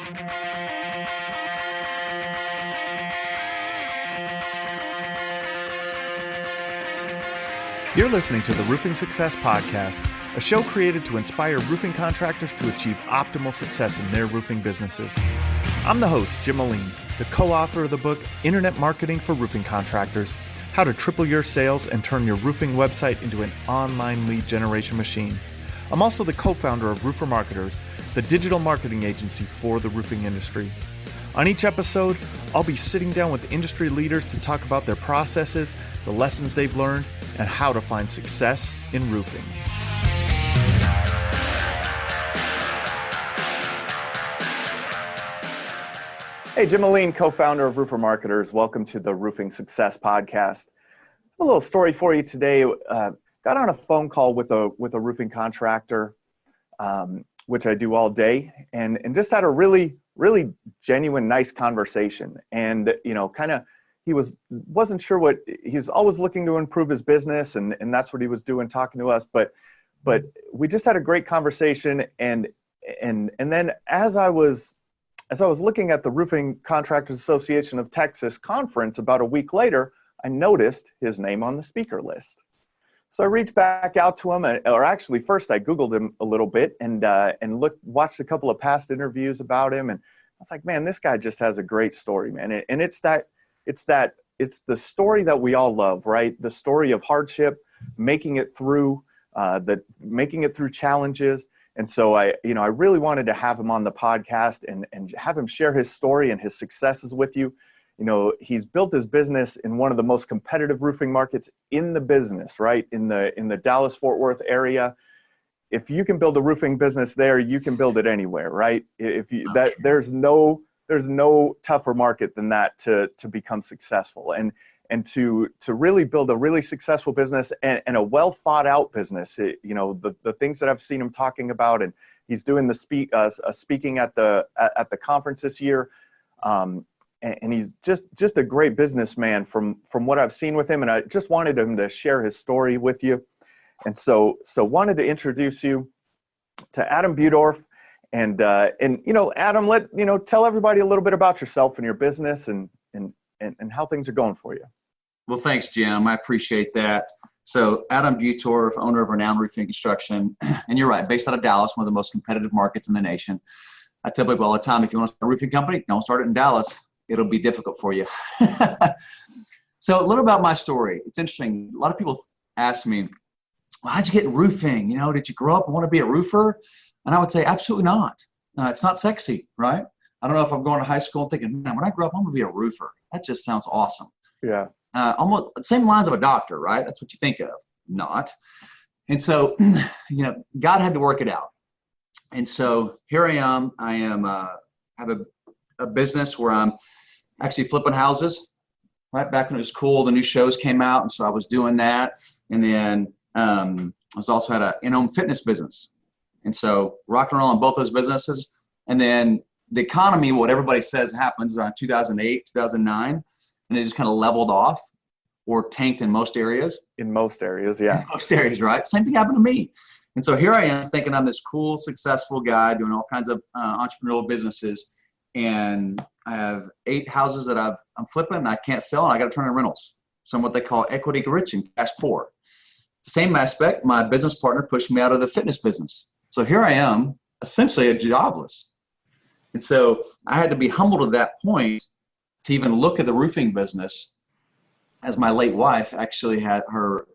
You're listening to the Roofing Success Podcast, a show created to inspire roofing contractors to achieve optimal success in their roofing businesses. I'm the host, Jim Moline, the co-author of the book, Internet Marketing for Roofing Contractors, How to Triple Your Sales and Turn Your Roofing Website into an Online Lead Generation Machine. I'm also the co-founder of Roofer Marketers, the digital marketing agency for the roofing industry. On each episode, I'll be sitting down with industry leaders to talk about their processes, the lessons they've learned, and how to find success in roofing. Hey, Jim Moline, co-founder of Roofer Marketers. Welcome to the Roofing Success Podcast. A little story for you today. Got on a phone call with a roofing contractor, which I do all day, and just had a really genuine, nice conversation. And he wasn't sure what he's always looking to improve his business, and that's what he was doing, talking to us. But we just had a great conversation, and then as I was looking at the Roofing Contractors Association of Texas conference about a week later, I noticed his name on the speaker list. So I reached back out to him, or actually first I Googled him a little bit and watched a couple of past interviews about him, and I was like, man, this guy just has a great story, man. And it's the story that we all love, right? The story of hardship, making it through challenges. And so I really wanted to have him on the podcast and have him share his story and his successes with you. You know, he's built his business in one of the most competitive roofing markets in the business, right? In the Dallas-Fort Worth area. If you can build a roofing business there, you can build it anywhere, right? There's no tougher market than that to become successful and to really build a really successful business and a well thought out business. The things that I've seen him talking about, and he's doing the speaking at the conference this year. And he's just a great businessman from what I've seen with him, and I just wanted him to share his story with you. And so wanted to introduce you to Adam Buttorff, and Adam, tell everybody a little bit about yourself and your business and how things are going for you. Well, thanks, Jim. I appreciate that. So Adam Buttorff, owner of Renowned Roofing Construction, and you're right, based out of Dallas, one of the most competitive markets in the nation. I tell people all the time, if you want to start a roofing company, don't start it in Dallas. It'll be difficult for you. So a little about my story. It's interesting. A lot of people ask me, well, how'd you get in roofing? Did you grow up and want to be a roofer? And I would say, absolutely not. It's not sexy, right? I don't know if I'm going to high school and thinking, man, when I grow up, I'm going to be a roofer. That just sounds awesome. Yeah. Almost the same lines of a doctor, right? That's what you think of. Not. And so, God had to work it out. And so here I am. I have a business where I'm actually flipping houses. Right back when it was cool, the new shows came out, and so I was doing that. And then I was also had a in-home fitness business, and so rock and roll on both those businesses. And then the economy, what everybody says happens around 2008, 2009, and it just kind of leveled off or tanked in most areas. In most areas, yeah. In most areas, right? Same thing happened to me. And so here I am thinking I'm this cool, successful guy doing all kinds of entrepreneurial businesses. And I have 8 houses that I'm flipping and I can't sell, and I got to turn in rentals. So I'm what they call equity rich and cash poor. The same aspect, my business partner pushed me out of the fitness business. So here I am, essentially a jobless. And so I had to be humbled at that point to even look at the roofing business, as my late wife actually had her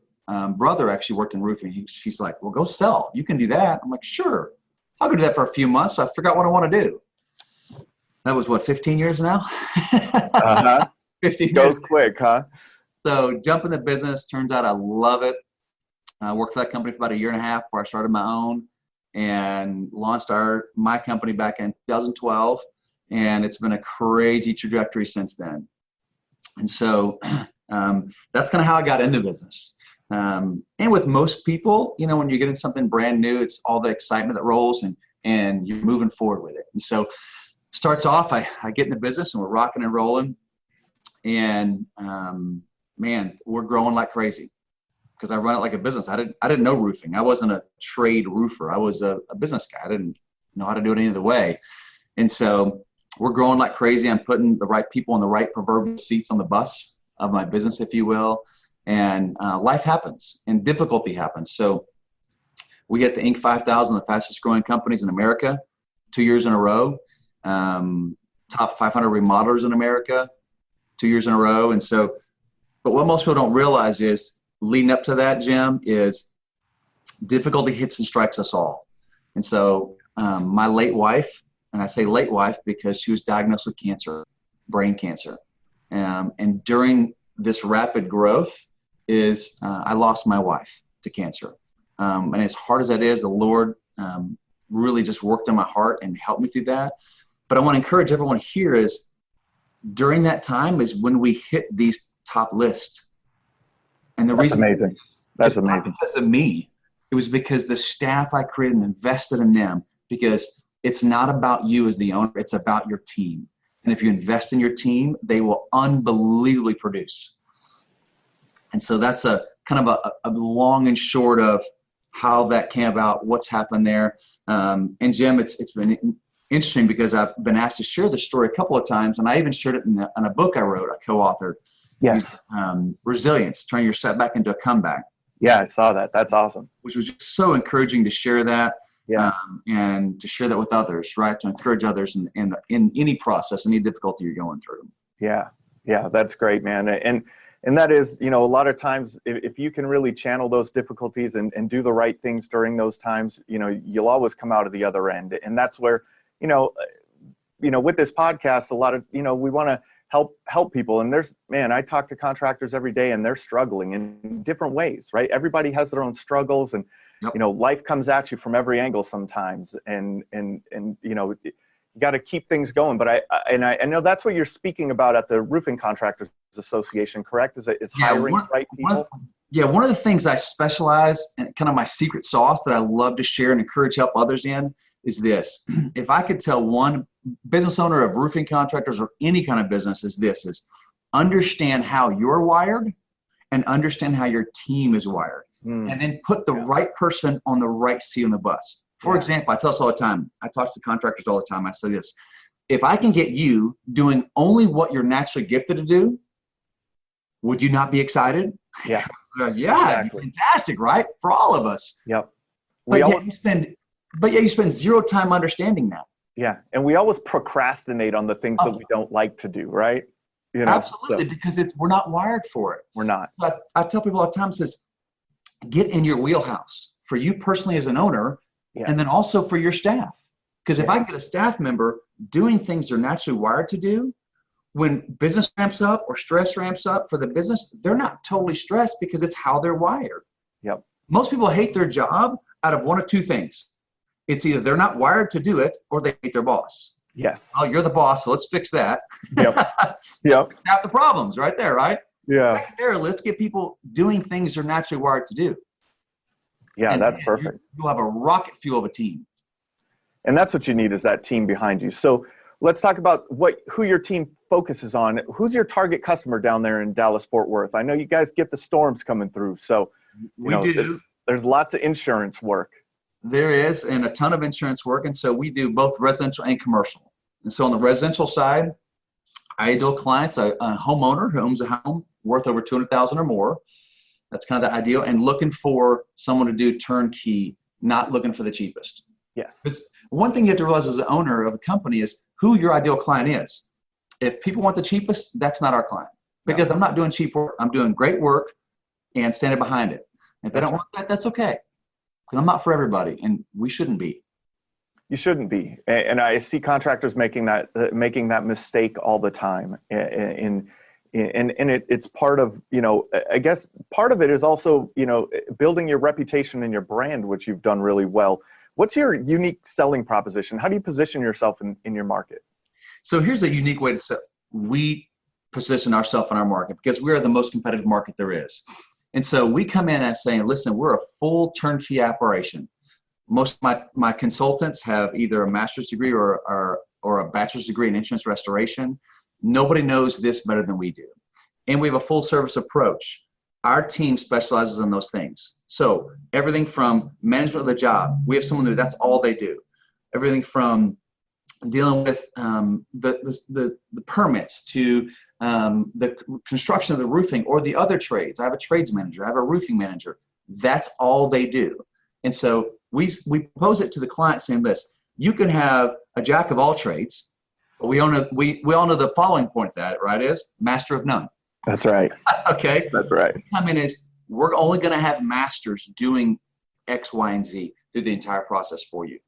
brother actually worked in roofing. She's like, well, go sell. You can do that. I'm like, sure. I'll go do that for a few months. So I figured out what I want to do. That was 15 years now? 15 Goes years. Quick, huh? So jump in the business. Turns out I love it. I worked for that company for about a year and a half before I started my own and launched my company back in 2012. And it's been a crazy trajectory since then. And so that's kind of how I got into business. And with most people, when you get into something brand new, it's all the excitement that rolls and you're moving forward with it. And so starts off, I get in the business and we're rocking and rolling. And man, we're growing like crazy because I run it like a business. I didn't know roofing. I wasn't a trade roofer. I was a business guy. I didn't know how to do it any other way. And so we're growing like crazy. I'm putting the right people in the right proverbial seats on the bus of my business, if you will. And life happens and difficulty happens. So we get the Inc. 5000, the fastest growing companies in America, 2 years in a row. Top 500 remodelers in America, 2 years in a row. And so, but what most people don't realize is leading up to that, Jim, is difficulty hits and strikes us all. And so my late wife, and I say late wife because she was diagnosed with cancer, brain cancer. And during this rapid growth I lost my wife to cancer. And as hard as that is, the Lord really just worked on my heart and helped me through that. But I want to encourage everyone here is during that time is when we hit these top lists. And the reason amazing. That's it's amazing. not because of me. It was because the staff I created and invested in them, because it's not about you as the owner, it's about your team. And if you invest in your team, they will unbelievably produce. And so that's a kind of a long and short of how that came about, what's happened there. And Jim, it's been interesting because I've been asked to share this story a couple of times, and I even shared it in a book I wrote, I co-authored. Yes. Resilience, turn your setback into a comeback. Yeah, I saw that. That's awesome. Which was just so encouraging to share that. Yeah. And to share that with others, right? To encourage others in any process, any difficulty you're going through. Yeah. Yeah. That's great, man. And that is, a lot of times if you can really channel those difficulties and do the right things during those times, you'll always come out of the other end. And that's where, with this podcast, a lot of, we want to help people. And I talk to contractors every day and they're struggling in different ways, right? Everybody has their own struggles and, yep. Life comes at you from every angle sometimes. And you got to keep things going. But I know that's what you're speaking about at the Roofing Contractors Association, correct? Is hiring the right people? One of the things I specialize in, kind of my secret sauce that I love to share and encourage help others in is this. If I could tell one business owner of roofing contractors or any kind of business is understand how you're wired and understand how your team is wired. And then put the right person on the right seat on the bus. For example, I tell us all the time, I talk to contractors all the time, I say this, if I can get you doing only what you're naturally gifted to do, would you not be excited? Yeah. Exactly. Fantastic, right? For all of us. Yep. But you spend zero time understanding that. Yeah. And we always procrastinate on the things that we don't like to do, right? Absolutely, because we're not wired for it. We're not. But I tell people all the time, get in your wheelhouse for you personally as an owner, and then also for your staff. Because if I can get a staff member doing things they're naturally wired to do, when business ramps up or stress ramps up for the business, they're not totally stressed because it's how they're wired. Yep. Most people hate their job out of one of two things. It's either they're not wired to do it or they hate their boss. Yes. Oh, you're the boss, so let's fix that. Yep. Yep. Half the problems right there, right? Yeah. Secondarily, let's get people doing things they're naturally wired to do. Yeah, that's perfect. You'll have a rocket fuel of a team. And that's what you need, is that team behind you. So let's talk about who your team focuses on. Who's your target customer down there in Dallas-Fort Worth? I know you guys get the storms coming through. So we do. There's lots of insurance work. There is, and a ton of insurance work. And so we do both residential and commercial. And so on the residential side, ideal clients, a homeowner who owns a home worth over $200,000 or more. That's kind of the ideal, and looking for someone to do turnkey, not looking for the cheapest. Yes. Because one thing you have to realize as an owner of a company is who your ideal client is. If people want the cheapest, that's not our client. Because I'm not doing cheap work. I'm doing great work and standing behind it. If they don't want that, that's okay. Because I'm not for everybody, and we shouldn't be. You shouldn't be. And I see contractors making that mistake all the time. And it's part of, I guess part of it is also, building your reputation and your brand, which you've done really well. What's your unique selling proposition? How do you position yourself in your market? So here's a unique way to sell. We position ourselves in our market because we are the most competitive market there is. And so we come in as saying, listen, we're a full turnkey operation. Most of my consultants have either a master's degree or a bachelor's degree in insurance restoration. Nobody knows this better than we do. And we have a full service approach. Our team specializes in those things. So everything from management of the job, we have someone who that's all they do. Everything from dealing with the permits to the construction of the roofing or the other trades. I have a trades manager. I have a roofing manager. That's all they do. And so we propose it to the client saying this: you can have a jack of all trades, but we all know the following point of that, right? Is master of none. That's right. Okay. That's right. I mean, we're only going to have masters doing X, Y, and Z through the entire process for you.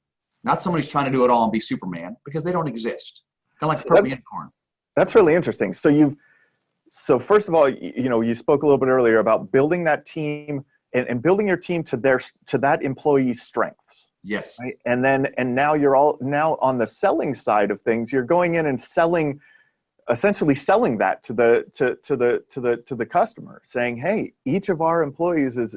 Not somebody's trying to do it all and be Superman, because they don't exist. Kind of like a perfect unicorn. That's really interesting. So first of all, you spoke a little bit earlier about building that team and building your team to that employee's strengths. Yes. Right? And now you're now on the selling side of things. You're going in and essentially selling that to the customer, saying, hey, each of our employees is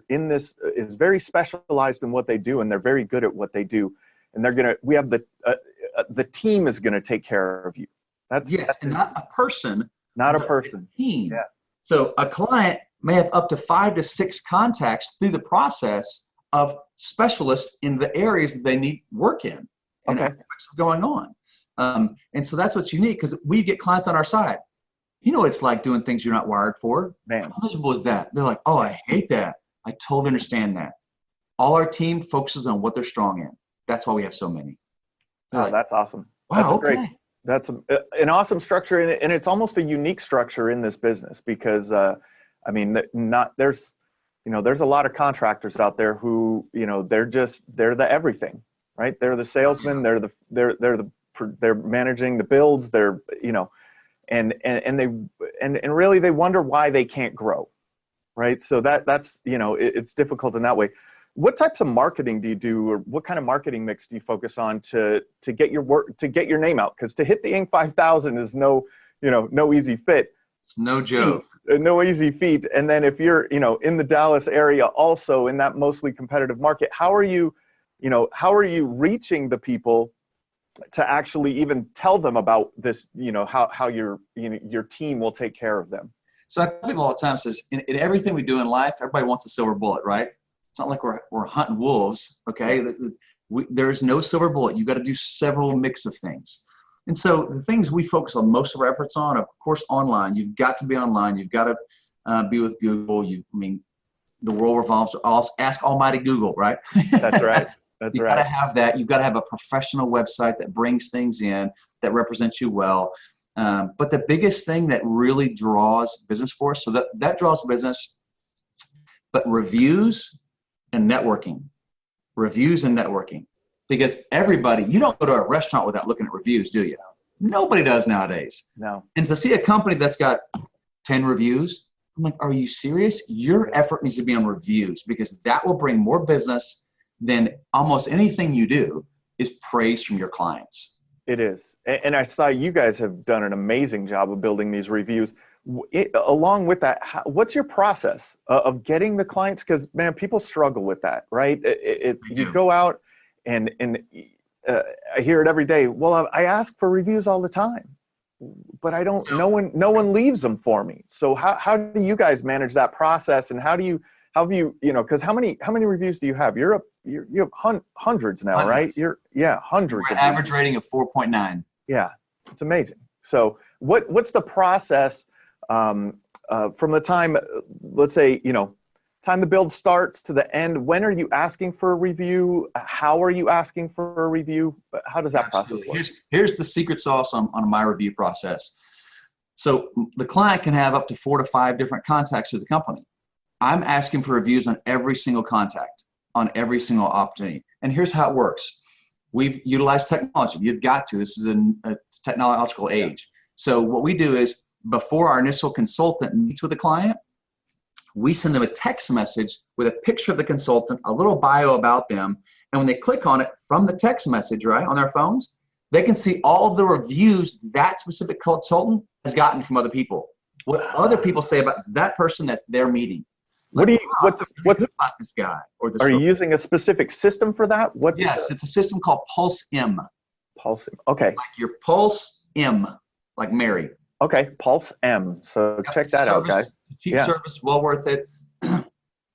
very specialized in what they do, and they're very good at what they do. And we have the team is gonna take care of you. That's and not a person. Not a person. A team. Yeah. So a client may have up to 5 to 6 contacts through the process of specialists in the areas that they need work in. And aspects going on. And so that's what's unique, because we get clients on our side. You know what it's like doing things you're not wired for. Man. How miserable is that? They're like, oh, I hate that. I totally understand that. All our team focuses on what they're strong in. That's why we have so many. That's awesome. Wow, that's an awesome structure, and it's almost a unique structure in this business, because there's a lot of contractors out there who, they're the everything, right? They're the salesman, they're managing the builds, and really they wonder why they can't grow, right? So that's it's difficult in that way. What types of marketing do you do, or what kind of marketing mix do you focus on to get your name out? Because to hit the Inc. 5000 is no easy fit. It's no joke. No easy feat. And then if you're in the Dallas area, also in that mostly competitive market, how are you reaching the people to actually even tell them about this? How your team will take care of them. So I tell people all the time, says in everything we do in life, everybody wants a silver bullet, right? It's not like we're hunting wolves, okay? There's no silver bullet. You got to do several mix of things. And so the things we focus on most of our efforts on, of course, online. You've got to be online. You've got to be with Google. The world revolves. Ask Almighty Google, right? That's right. You've got to have that. You've got to have a professional website that brings things in, that represents you well. But the biggest thing that really draws business for us, so that draws business, but reviews and networking. Because everybody, you don't go to a restaurant without looking at reviews, do you? Nobody does nowadays. No. And to see a company that's got 10 reviews, I'm like, are you serious? Your effort needs to be on reviews, because that will bring more business than almost anything you do is praise from your clients. It is. And I saw you guys have done an amazing job of building these reviews. Along with that, what's your process of getting the clients? Because, man, people struggle with that, right? You go out and I hear it every day. Well, I ask for reviews all the time, but I don't. No one leaves them for me. So how do you guys manage that process? And how have you because how many reviews do you have? You have hundreds now, right? Hundreds. We're average rating of 4.9. Yeah, it's amazing. So what's the process from the time, let's say, time the build starts to the end? When are you asking for a review? How are you asking for a review? How does that process work? Here's the secret sauce on my review process. So the client can have up to 4 to 5 different contacts with the company. I'm asking for reviews on every single contact, on every single opportunity. And here's how it works. We've utilized technology. You've got to. This is a technological age. So what we do is, before our initial consultant meets with the client, we send them a text message with a picture of the consultant, a little bio about them. And when they click on it from the text message, right, on their phones, they can see all of the reviews that specific consultant has gotten from other people. What other people say about that person that they're meeting. What's about this guy or this Are you using a specific system for that? It's a system called Pulse M. Pulse M. Okay. Like your Pulse M, like Mary. Okay, Pulse M. So check that out, guys. Cheap service, well worth it.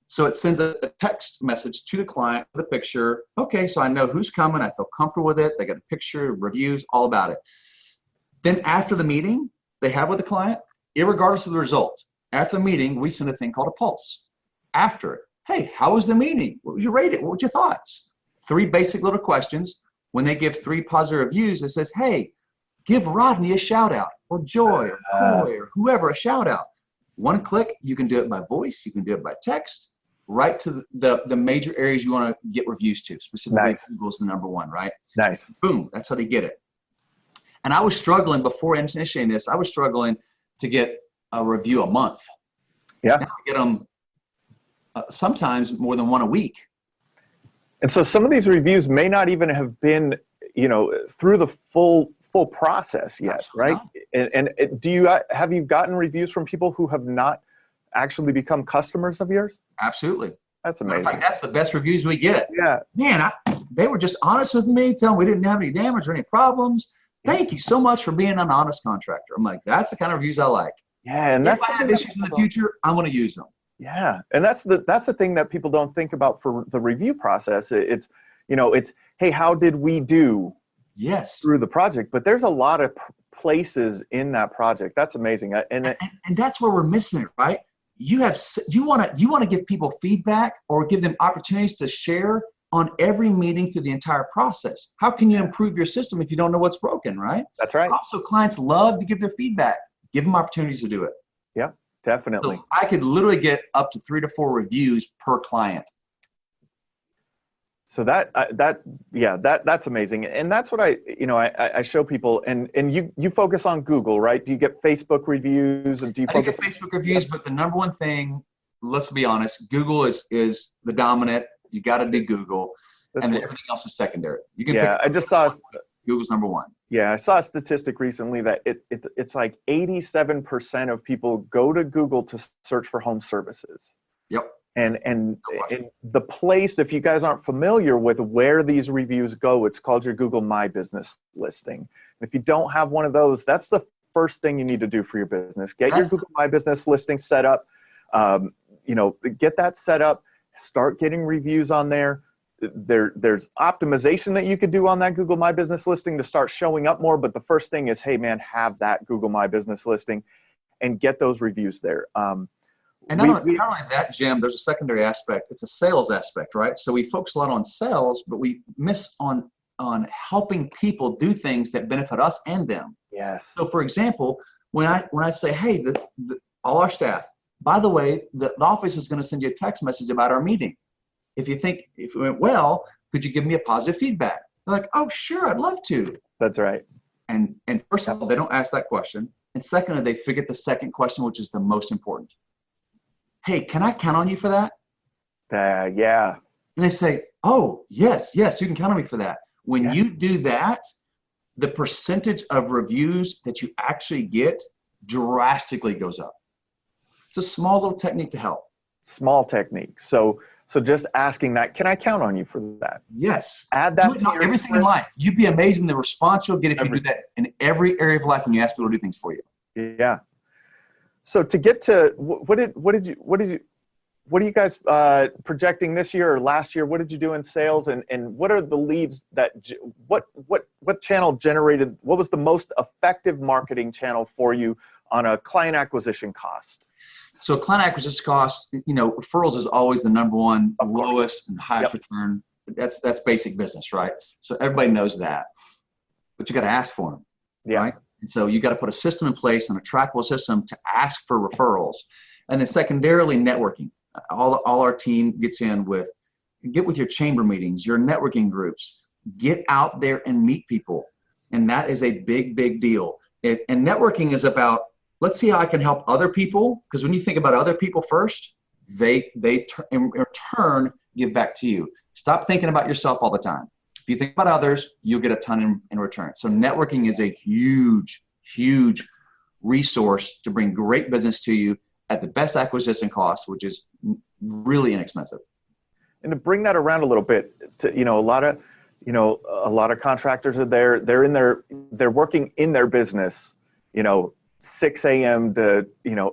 So it sends a text message to the client with a picture. Okay, so I know who's coming. I feel comfortable with it. They got a picture, reviews, all about it. Then after the meeting they have with the client, irregardless of the result, after the meeting, we send a thing called a pulse. After it, hey, how was the meeting? What was your rating? What was your thoughts? 3 basic little questions. When they give 3 positive reviews, it says, hey, give Rodney a shout out, or Joy, or Coy, or whoever a shout out. 1 click, you can do it by voice, you can do it by text, right to the major areas you want to get reviews to. Specifically, Nice. Google's the number 1, right? Nice. Boom, that's how they get it. And I was struggling before initiating this. I was struggling to get a review a month. Yeah. Now I get them sometimes more than 1 a week. And so some of these reviews may not even have been, through the full process yet, Absolutely right? not. And have you gotten reviews from people who have not actually become customers of yours? Absolutely. That's In amazing. fact, that's the best reviews we get. Yeah. Man, they were just honest with me, telling me we didn't have any damage or any problems. Thank you so much for being an honest contractor. I'm like, that's the kind of reviews I like. Yeah, and If that's I have issues in the future, I'm going to use them. Yeah, and that's the thing that people don't think about for the review process. It's hey, how did we do? Yes. Through the project, but there's a lot of places in that project. That's amazing. And that's where we're missing it, right? You want to give people feedback or give them opportunities to share on every meeting through the entire process. How can you improve your system if you don't know what's broken, right? That's right. Also, clients love to give their feedback. Give them opportunities to do it. Yeah, definitely. So I could literally get up to 3 to 4 reviews per client. So that's amazing. And that's what I show people, and you focus on Google, right? Do you get Facebook reviews, and do you focus on Facebook reviews? But the number one thing, let's be honest, Google is the dominant. You got to do Google, and then everything else is secondary. You can I just saw Google's number 1. Yeah, I saw a statistic recently that it's like 87% of people go to Google to search for home services. Yep. And the place, if you guys aren't familiar with where these reviews go, it's called your Google My Business listing. And if you don't have one of those, that's the first thing you need to do for your business. Get your Google My Business listing set up. Get that set up. Start getting reviews on there. There's optimization that you could do on that Google My Business listing to start showing up more. But the first thing is, hey man, have that Google My Business listing and get those reviews there. And not only that, Jim, there's a secondary aspect. It's a sales aspect, right? So we focus a lot on sales, but we miss on helping people do things that benefit us and them. Yes. So for example, when I say, hey, all our staff, by the way, the office is going to send you a text message about our meeting. If it went well, could you give me a positive feedback? They're like, oh, sure, I'd love to. That's right. And first of all, they don't ask that question. And secondly, they forget the second question, which is the most important. Hey, can I count on you for that? Yeah. And they say, oh, yes, you can count on me for that. When you do that, the percentage of reviews that you actually get drastically goes up. It's a small little technique to help. Small technique. So just asking that, can I count on you for that? Yes. Add that to everything in life. You'd be amazing the response you'll get if you do that in every area of life when you ask people to do things for you. Yeah. So to get to what are you guys projecting this year or last year? What did you do in sales, and what are the leads what channel generated? What was the most effective marketing channel for you on a client acquisition cost? So client acquisition cost, referrals is always the number one, lowest and highest return. That's basic business, right? So everybody knows that, but you got to ask for them, right? And so you got to put a system in place, an trackable system to ask for referrals. And then secondarily, networking. All our team get with your chamber meetings, your networking groups, get out there and meet people. And that is a big, big deal. And networking is about, let's see how I can help other people. Because when you think about other people first, they in return give back to you. Stop thinking about yourself all the time. If you think about others, you'll get a ton in return. So networking is a huge, huge resource to bring great business to you at the best acquisition cost, which is really inexpensive. And to bring that around a little bit, a lot of contractors are there. They're working in their business, 6 a.m. to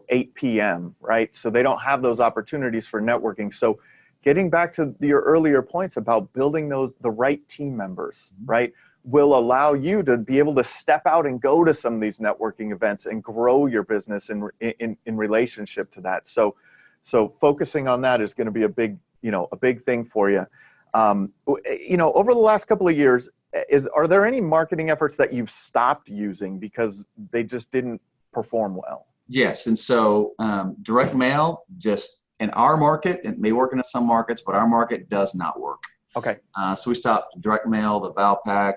8 p.m., right? So they don't have those opportunities for networking. So getting back to your earlier points about building the right team members, right, will allow you to be able to step out and go to some of these networking events and grow your business in relationship to that. So focusing on that is going to be a big thing for you. Over the last couple of years, are there any marketing efforts that you've stopped using because they just didn't perform well? Yes. And so direct mail, just in our market, it may work in some markets, but our market does not work. Okay. So we stopped direct mail, the Valpak.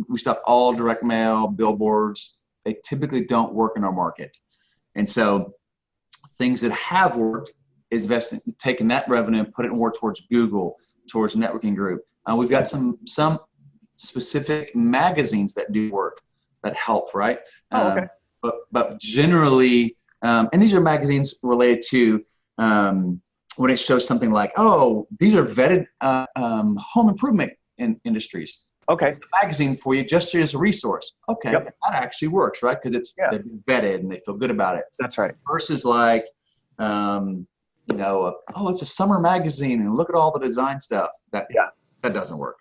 We stopped all direct mail, billboards. They typically don't work in our market. And so things that have worked is taking that revenue and put it more towards Google, towards networking group. We've got some specific magazines that do work, that help, right? Okay. But generally, and these are magazines related to when it shows something like, oh, these are vetted home improvement industries. Okay. A magazine for you just as a resource. Okay, Yep. That actually works, right? Because they've been vetted and they feel good about it. That's right. Versus like, it's a summer magazine and look at all the design stuff. That doesn't work.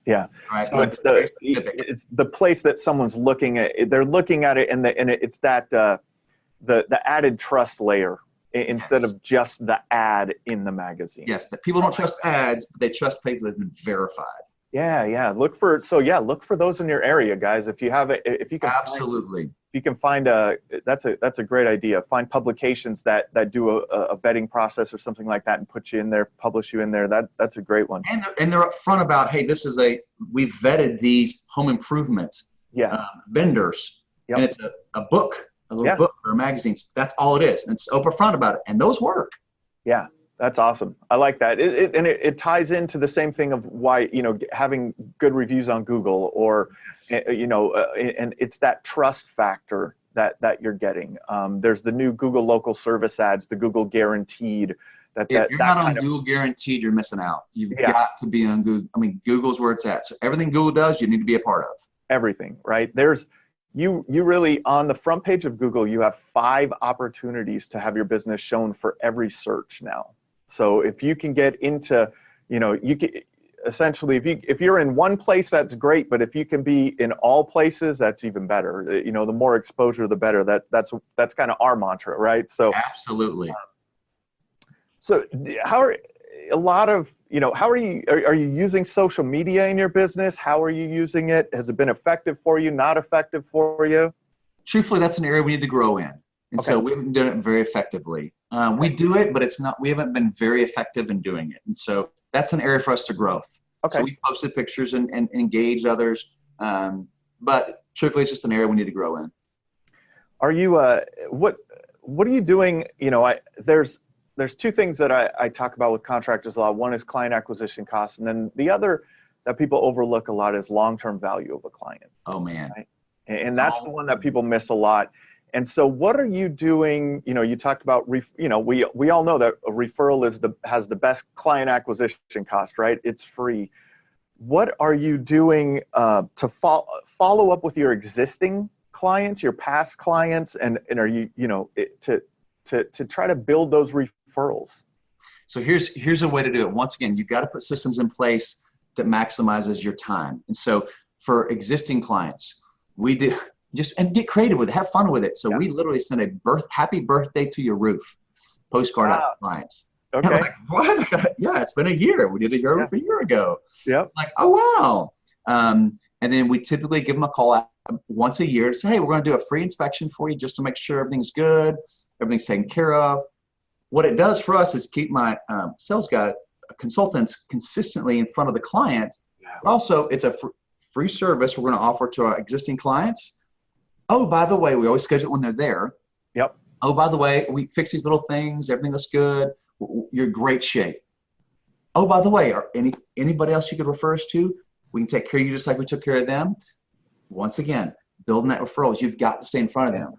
Yeah. Right. So it's the place that someone's looking at. They're looking at it, and it's that the added trust layer instead of just the ad in the magazine. Yes. That people don't trust ads, but they trust people that have been verified. Yeah. Look for those in your area, guys. If you have it, if you can Absolutely. You can find that's a great idea. Find publications that do a vetting process or something like that and put you in there, publish you in there. That's a great one. And they're upfront about, hey, we've vetted these home improvement vendors. Yep. And it's a book, a little book or magazines. That's all it is. And it's upfront about it. And those work. Yeah. That's awesome. I like that. It ties into the same thing of why, having good reviews on Google or, and it's that trust factor that you're getting. There's the new Google local service ads, the Google guaranteed. If you're not on Google guaranteed, you're missing out. You've got to be on Google. I mean, Google's where it's at. So everything Google does, you need to be a part of. Everything, right? You really, on the front page of Google, you have 5 opportunities to have your business shown for every search now. So if you can get into, you can essentially, if you're in one place, that's great. But if you can be in all places, that's even better. The more exposure, the better. That's kind of our mantra, right? So absolutely. So are you using social media in your business? How are you using it? Has it been effective for you? Not effective for you? Truthfully, that's an area we need to grow in. And so we haven't done it very effectively. We do it, but we haven't been very effective in doing it. And so that's an area for us to growth. Okay. So we posted pictures and engaged others. But truthfully, it's just an area we need to grow in. Are you, what are you doing? There's 2 things that I talk about with contractors a lot. One is client acquisition costs. And then the other that people overlook a lot is long-term value of a client. Oh man. Right? And that's the one that people miss a lot. And so what are you doing? You talked about, we all know that a referral has the best client acquisition cost, right? It's free. What are you doing to follow up with your existing clients, your past clients, and are you, to try to build those referrals? So here's a way to do it. Once again, you've got to put systems in place that maximizes your time. And so for existing clients, we do and get creative with it, have fun with it. So we literally send a happy birthday to your roof postcard out to clients. Okay. And I'm like, what? Yeah, it's been a year. We did a year ago. Yep. Like, oh wow. And then we typically give them a call out once a year to say, hey, we're going to do a free inspection for you just to make sure everything's good, everything's taken care of. What it does for us is keep my sales guy consultants consistently in front of the client. But also, it's a free service we're going to offer to our existing clients. Oh, by the way, we always schedule it when they're there. Yep. Oh, by the way, we fix these little things. Everything looks good. You're in great shape. Oh, by the way, are anybody else you could refer us to? We can take care of you just like we took care of them. Once again, building that referrals, you've got to stay in front of them.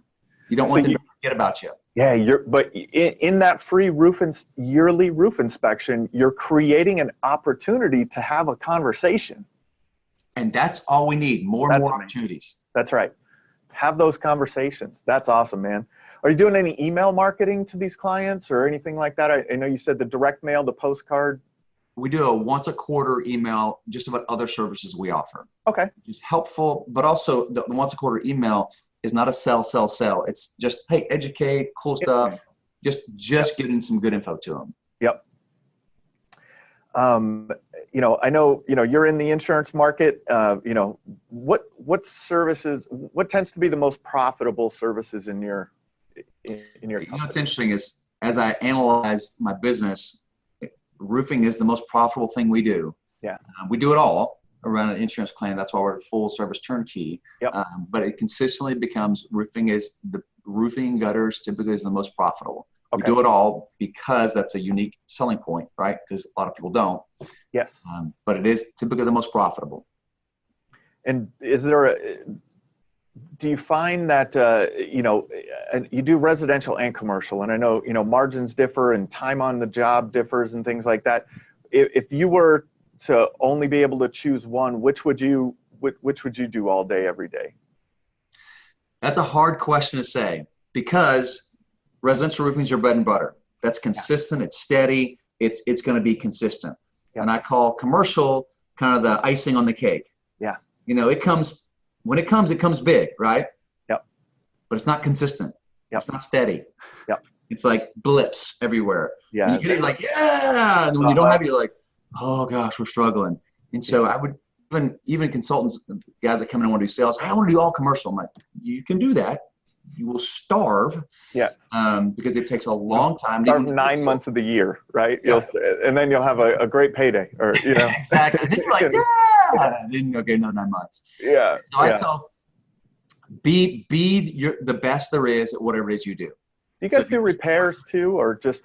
You don't want them to forget about you. Yeah, but in that free yearly roof inspection, you're creating an opportunity to have a conversation. And that's all we need, more and more opportunities. That's right. Have those conversations. That's awesome, man. Are you doing any email marketing to these clients or anything like that? I know you said the direct mail, the postcard. We do a once a quarter email just about other services we offer. Okay. It's helpful, but also the once a quarter email is not a sell. It's just, hey, educate, cool stuff. Just getting some good info to them. Yep. I know, you're in the insurance market. What services, what tends to be the most profitable services in your company? What's interesting is, as I analyze my business, roofing is the most profitable thing we do. Yeah. We do it all around an insurance claim. That's why we're a full service turnkey. Yep. But it consistently becomes roofing and gutters typically is the most profitable. Okay. We do it all because that's a unique selling point, right? Because a lot of people don't. Yes. But it is typically the most profitable. And do you find that, and you do residential and commercial, and I know, margins differ and time on the job differs and things like that. If you were to only be able to choose one, which would you do all day, every day? That's a hard question to say, because residential roofing is your bread and butter. That's consistent. It's steady. It's going to be consistent. Yep. And I call commercial kind of the icing on the cake. Yeah. When it comes big, right? Yep. But it's not consistent. Yep. It's not steady. Yep. It's like blips everywhere. Yeah. You get it like, yeah. And when you don't have it, you're like, oh gosh, we're struggling. And so I would, even consultants, guys that come in and want to do sales, I want to do all commercial. I'm like, you can do that. You will starve. Yes. Because it takes a long time. Starve 9 months of the year, right? Yeah. And then you'll have a great payday, or Exactly. Then you're like, yeah. Then okay, no, 9 months. Yeah. So I tell, be the best there is at whatever it is you do. Do you guys do repairs too, or just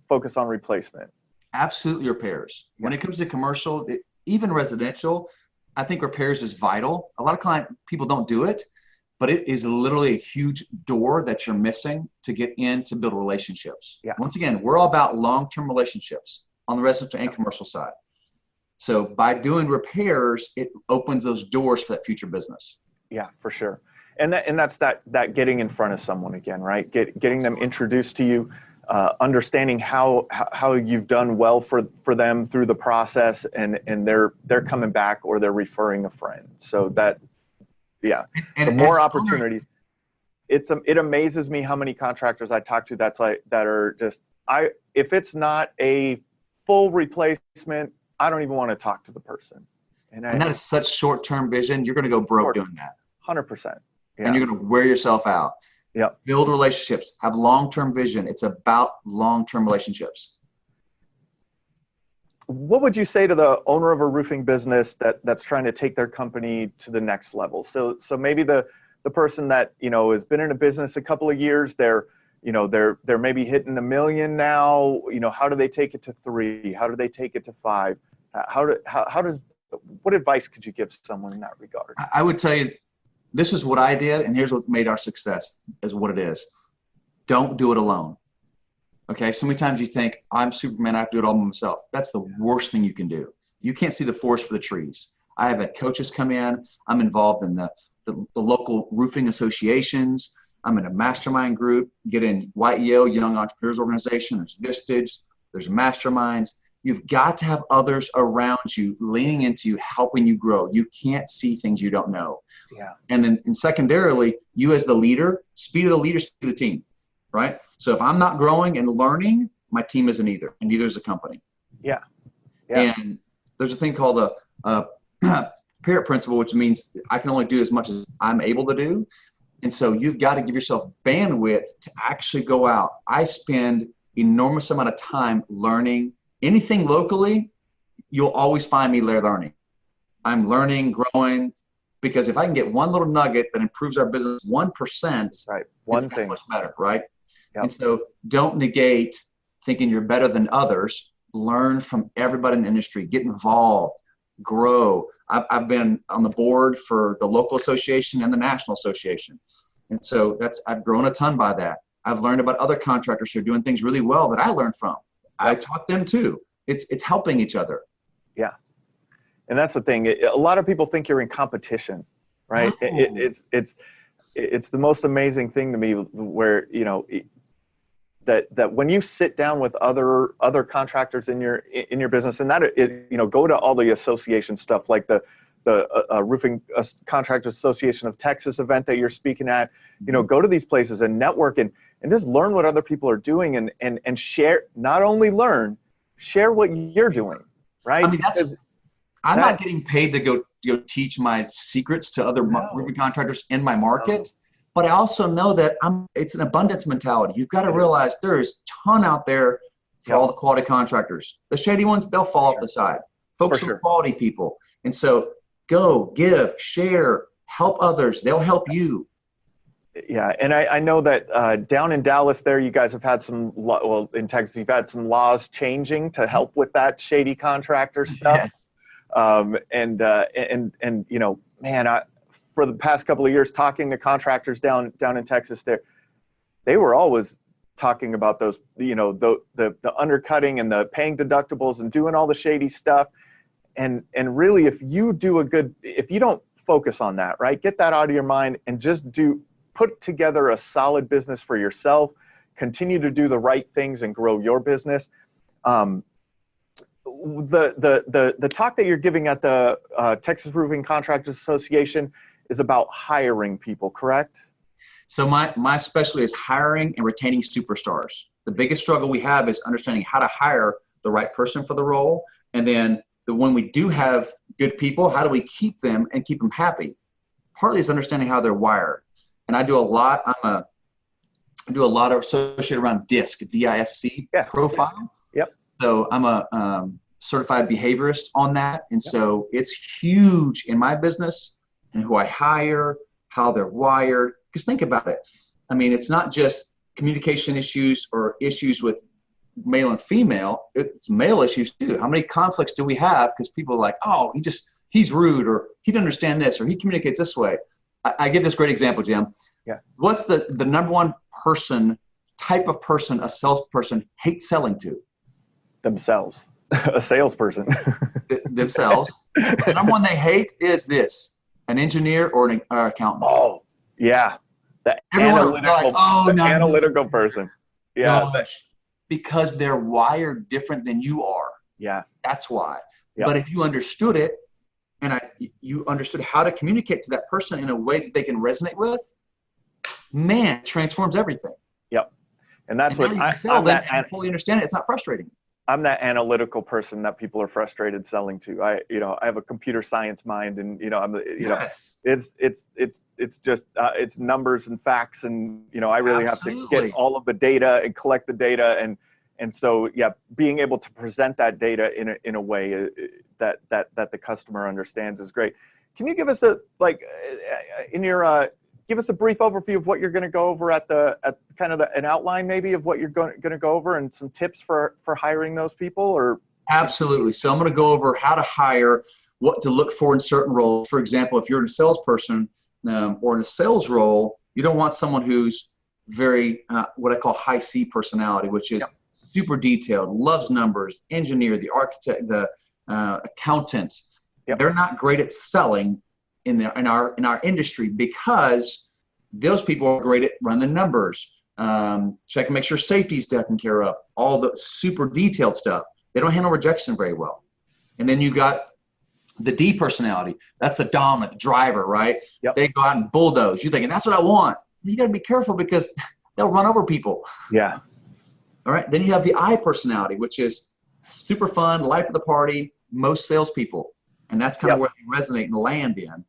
focus on replacement? Absolutely repairs. Yeah. When it comes to commercial, even residential, I think repairs is vital. A lot of people don't do it, but it is literally a huge door that you're missing to get in to build relationships. Yeah. Once again, we're all about long-term relationships on the residential and commercial side. So by doing repairs, it opens those doors for that future business. Yeah, for sure. And that's that getting in front of someone again, right? Getting them introduced to you, understanding how you've done well for them through the process, and they're coming back, or they're referring a friend. So that, yeah, and the more opportunities. It amazes me how many contractors I talk to that are just, if it's not a full replacement, I don't even want to talk to the person. And that is such short-term vision. You're going to go broke doing that. 100%. Yeah. And you're going to wear yourself out. Yep. Build relationships. Have long-term vision. It's about long-term relationships. What would you say to the owner of a roofing business that's trying to take their company to the next level? So maybe the person that, has been in a business a couple of years, they're maybe hitting $1 million now. How do they take it to 3? How do they take it to 5? What advice could you give someone in that regard? I would tell you, this is what I did, and here's what made our success is what it is. Don't do it alone. Okay, so many times you think, I'm Superman, I have to do it all by myself. That's the worst thing you can do. You can't see the forest for the trees. I have had coaches come in. I'm involved in the local roofing associations. I'm in a mastermind group, get in YEO, Young Entrepreneurs Organization. There's Vistage, there's masterminds. You've got to have others around you, leaning into you, helping you grow. You can't see things you don't know. Yeah. And then secondarily, you as the leader, speed of the leader, speed of the team, right? So if I'm not growing and learning, my team isn't either, and neither is the company. Yeah. Yeah. And there's a thing called the parrot principle, which means I can only do as much as I'm able to do. And so you've got to give yourself bandwidth to actually go out. I spend enormous amount of time learning. Anything locally, you'll always find me learning. I'm learning, growing, because if I can get one little nugget that improves our business 1%, right, one it's thing much better, right? Yep. And so don't negate thinking you're better than others. Learn from everybody in the industry. Get involved, grow. I've been on the board for the local association and the national association. And so I've grown a ton by that. I've learned about other contractors who are doing things really well that I learned from. I taught them too. It's helping each other. Yeah. And that's the thing. A lot of people think you're in competition, right? No. it's the most amazing thing to me where, you know, that when you sit down with other contractors in your business, and that you know, go to all the association stuff like the Roofing Contractors Association of Texas event that you're speaking at, you know, go to these places and network and just learn what other people are doing and share, not only learn, share what you're doing, right? I mean, I'm not getting paid to go teach my secrets to other roofing contractors in my market, but I also know that it's an abundance mentality. You've got to realize there is a ton out there for all the quality contractors. The shady ones, they'll fall off the side. Focus on quality people. And so go, give, share, help others. They'll help you. Yeah, and I know that down in Dallas there, you guys have had some, well, in Texas, you've had some laws changing to help with that shady contractor stuff. Yes. And you know, man, for the past couple of years, talking to contractors down in Texas there, they were always talking about those, you know, the undercutting and the paying deductibles and doing all the shady stuff. And really, if you don't focus on that, right, get that out of your mind and just put together a solid business for yourself, continue to do the right things and grow your business. The talk that you're giving at the Texas Roofing Contractors Association is about hiring people, correct? So my specialty is hiring and retaining superstars. The biggest struggle we have is understanding how to hire the right person for the role. And then when we do have good people, how do we keep them and keep them happy? Partly is understanding how they're wired. And I do a lot. I do a lot of associated around DISC, D-I-S-C profile. Yep. So I'm a certified behaviorist on that. And so it's huge in my business and who I hire, how they're wired. Because think about it. I mean, it's not just communication issues or issues with male and female. It's male issues too. How many conflicts do we have? Because people are like, oh, he's rude, or he doesn't understand this, or he communicates this way. I give this great example, Jim. Yeah. What's the number one type of person a salesperson hates selling to? Themselves. A salesperson. Themselves. The number one they hate is this: an engineer or an accountant. Oh, yeah. The analytical person. Yeah. Gosh. Because they're wired different than you are. Yeah. That's why. Yeah. But if you understood it, and you understood how to communicate to that person in a way that they can resonate with, man, it transforms everything. Yep. And that's what I fully understand it. It's not frustrating. I'm that analytical person that people are frustrated selling to. I have a computer science mind, and it's just it's numbers and facts, and I really have to get all of the data and collect the data, and so being able to present that data in a way that the customer understands is great. Can you give us give us a brief overview of what you're going to go over at kind of an outline maybe of what you're going to go over, and some tips for hiring those people? Or absolutely. So I'm going to go over how to hire, what to look for in certain roles. For example, if you're a salesperson or in a sales role, you don't want someone who's very what I call high C personality, which is super detailed, loves numbers, engineer, the architect, the accountant. They're not great at selling in our industry, because those people are great at running the numbers, check and make sure safety's taken care of, all the super detailed stuff. They don't handle rejection very well. And then you got the D personality. That's the dominant driver, right? Yep. They go out and bulldoze. You're thinking, that's what I want. You got to be careful, because they'll run over people. Yeah. All right. Then you have the I personality, which is super fun, life of the party, most salespeople. And that's kind of where they resonate and land in.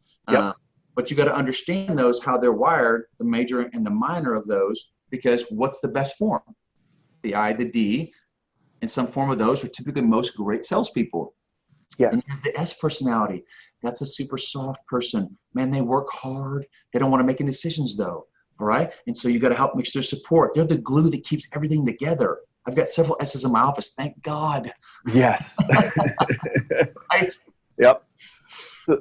But you got to understand those, how they're wired, the major and the minor of those, because what's the best form? The I, the D, and some form of those are typically most great salespeople. Yes. And you have the S personality. That's a super soft person. Man, they work hard. They don't want to make any decisions though. All right. And so you got to help make sure support. They're the glue that keeps everything together. I've got several S's in my office. Thank God. Yes. Right? Yep.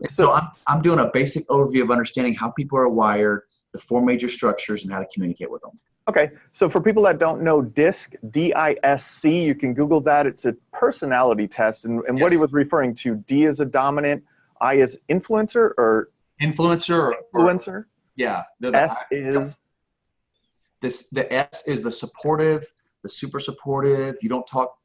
So I'm doing a basic overview of understanding how people are wired, the four major structures, and how to communicate with them. Okay. So for people that don't know DISC, D-I-S-C, you can Google that. It's a personality test. And what he was referring to, D is a dominant, I is influencer or? Influencer. Yeah. S is the S is the supportive, the super supportive. You don't talk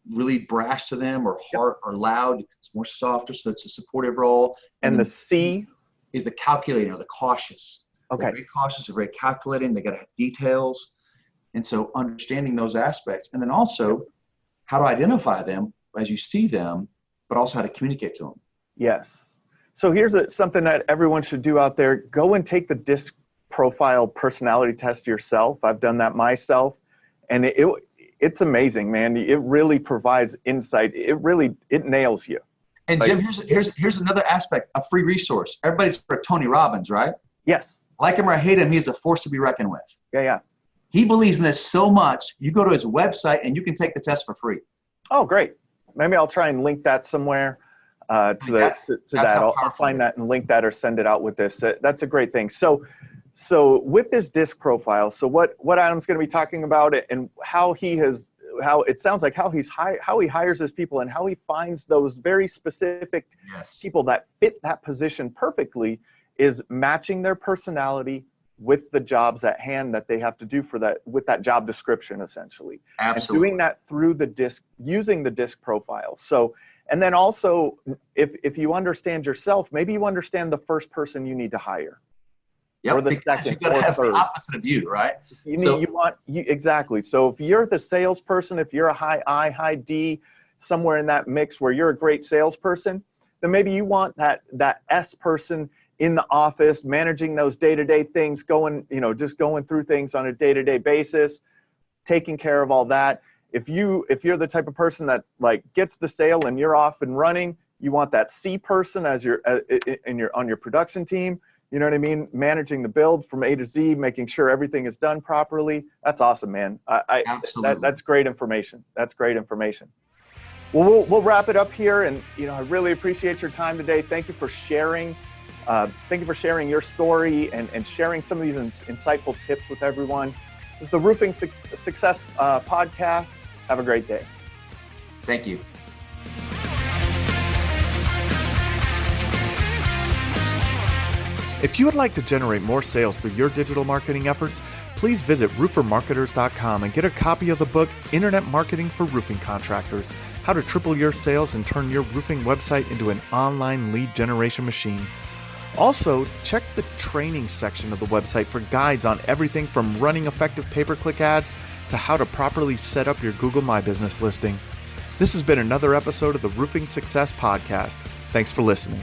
really brash to them or hard or loud. It's more softer, so it's a supportive role. And the C is the calculating or the cautious. Okay. They're very cautious, they're very calculating. They got to have details. And so understanding those aspects, and then also how to identify them as you see them, but also how to communicate to them. Yes. So here's something that everyone should do out there. Go and take the DISC profile personality test yourself. I've done that myself, and it's amazing, man. It really provides insight. It nails you. And like, Jim, here's another aspect, a free resource. Everybody's for Tony Robbins, right? Yes. Like him or hate him, he's a force to be reckoned with. Yeah. He believes in this so much. You go to his website and you can take the test for free. Oh, great. Maybe I'll try and link that somewhere to that. I'll find that and link that or send it out with this. That's a great thing. So with this DISC profile, so what Adam's going to be talking about and how he hires his people and how he finds those very specific people that fit that position perfectly is matching their personality with the jobs at hand that they have to do with that job description, essentially. Absolutely. And doing that through the DISC, using the DISC profile. So, and then also, if you understand yourself, maybe you understand the first person you need to hire. Yep, or the second, you gotta have the opposite of you, right? Exactly. So if you're the salesperson, if you're a high I, high D, somewhere in that mix where you're a great salesperson, then maybe you want that S person in the office, managing those day-to-day things, just going through things on a day-to-day basis, taking care of all that. If you're the type of person that gets the sale and you're off and running, you want that C person as on your production team. You know what I mean? Managing the build from A to Z, making sure everything is done properly. That's awesome, man. Absolutely. That's great information. That's great information. Well, we'll wrap it up here, and I really appreciate your time today. Thank you for sharing. Thank you for sharing your story and sharing some of these insightful tips with everyone. This is the Roofing Success Podcast. Have a great day. Thank you. If you would like to generate more sales through your digital marketing efforts, please visit roofermarketers.com and get a copy of the book, Internet Marketing for Roofing Contractors, How to Triple Your Sales and Turn Your Roofing Website into an Online Lead Generation Machine. Also, check the training section of the website for guides on everything from running effective pay-per-click ads to how to properly set up your Google My Business listing. This has been another episode of the Roofing Success Podcast. Thanks for listening.